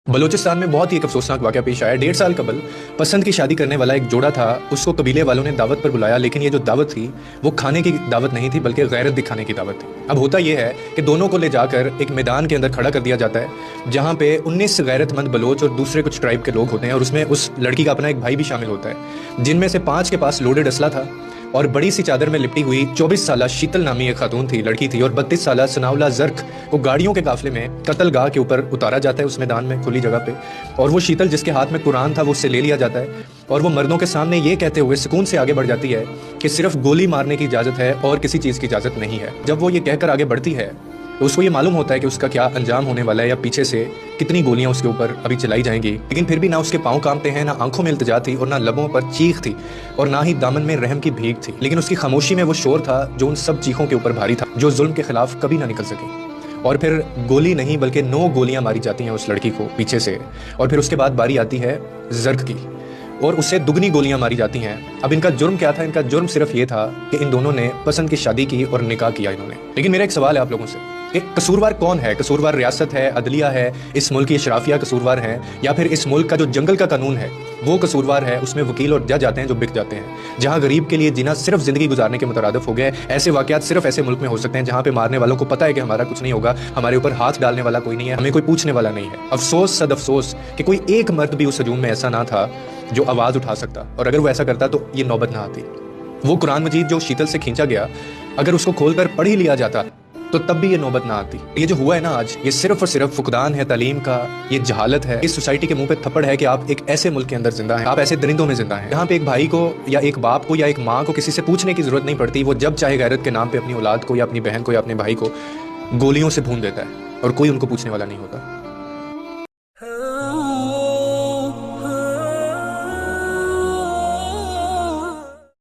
बलूचिस्तान में बहुत ही एक अफसोसनाक वाक़या पेश आया। 1.5 साल कबल पसंद की शादी करने वाला एक जोड़ा था, उसको कबीले वालों ने दावत पर बुलाया, लेकिन ये जो दावत थी वो खाने की दावत नहीं थी बल्कि गैरत दिखाने की दावत थी। अब होता यह है कि दोनों को ले जाकर एक मैदान के अंदर खड़ा कर दिया जाता है जहाँ पे 19 गैरतमंद बलोच और दूसरे कुछ ट्राइब के लोग होते हैं और उसमें उस लड़की का अपना एक भाई भी शामिल होता है, जिनमें से 5 के पास लोडेड असला था और बड़ी सी चादर में लिपटी हुई 24 साला शीतल नामी एक खातून थी, लड़की थी, और 32 साला सनाउला जर्क को गाड़ियों के काफले में कत्ल गाह के ऊपर उतारा जाता है उस मैदान में खुली जगह पे, और वो शीतल जिसके हाथ में कुरान था वो उससे ले लिया जाता है और वो मर्दों के सामने ये कहते हुए सुकून से आगे बढ़ जाती है कि सिर्फ गोली मारने की इजाज़त है और किसी चीज़ की इजाज़त नहीं है। जब वो ये कहकर आगे बढ़ती है तो उसको ये मालूम होता है कि उसका क्या अंजाम होने वाला है या पीछे से कितनी गोलियां उसके ऊपर अभी चलाई जाएंगी, लेकिन फिर भी ना उसके पाँव कांपते हैं, ना आंखों में इल्तिजा थी और ना लबों पर चीख थी और ना ही दामन में रहम की भीख थी, लेकिन उसकी खामोशी में वो शोर था जो उन सब चीखों के ऊपर भारी था जो जुल्म के खिलाफ कभी ना निकल सकी। और फिर गोली नहीं बल्कि 9 गोलियां मारी जाती हैं उस लड़की को पीछे से, और फिर उसके बाद बारी आती है जर्क की और उससे दुगनी गोलियां मारी जाती हैं। अब इनका जुर्म क्या था? इनका जुर्म सिर्फ ये था कि इन दोनों ने पसंद की शादी की और निकाह किया इन्होंने। लेकिन मेरा एक सवाल है आप लोगों से, एक कसूरवार कौन है? कसूरवार रियासत है, अदलिया है, इस मुल्क की अशराफिया कसूरवार हैं, या फिर इस मुल्क का जो जंगल का कानून है वो कसूरवार है? उसमें वकील और जज आते हैं जो बिक जाते हैं। जहाँ गरीब के लिए जीना सिर्फ जिंदगी गुजारने के मुतरादिफ हो गए। ऐसे वाकयात सिर्फ ऐसे मुल्क में हो सकते हैं जहाँ पे मारने वालों को पता है कि हमारा कुछ नहीं होगा, हमारे ऊपर हाथ डालने वाला कोई नहीं है, हमें कोई पूछने वाला नहीं है। अफसोस सद अफसोस कि कोई एक मर्द भी उस हजूम में ऐसा ना था जो आवाज़ उठा सकता, और अगर वो ऐसा करता तो ये नौबत ना आती। वो कुरान मजीद जो शीतल से खींचा गया, अगर उसको खोलकर पढ़ ही लिया जाता तो तब भी ये नौबत ना आती। ये जो हुआ है ना आज, ये सिर्फ और सिर्फ फुकदान है तालीम का, ये जहालत है, इस सोसाइटी के मुंह पे थप्पड़ है कि आप एक ऐसे मुल्क के अंदर जिंदा हैं, आप ऐसे दरिंदों में जिंदा हैं। यहाँ पे एक भाई को या एक बाप को या एक माँ को किसी से पूछने की जरूरत नहीं पड़ती, वो जब चाहे गैरत के नाम पे अपनी औलाद को या अपनी बहन को या अपने भाई को गोलियों से भून देता है और कोई उनको पूछने वाला नहीं होता।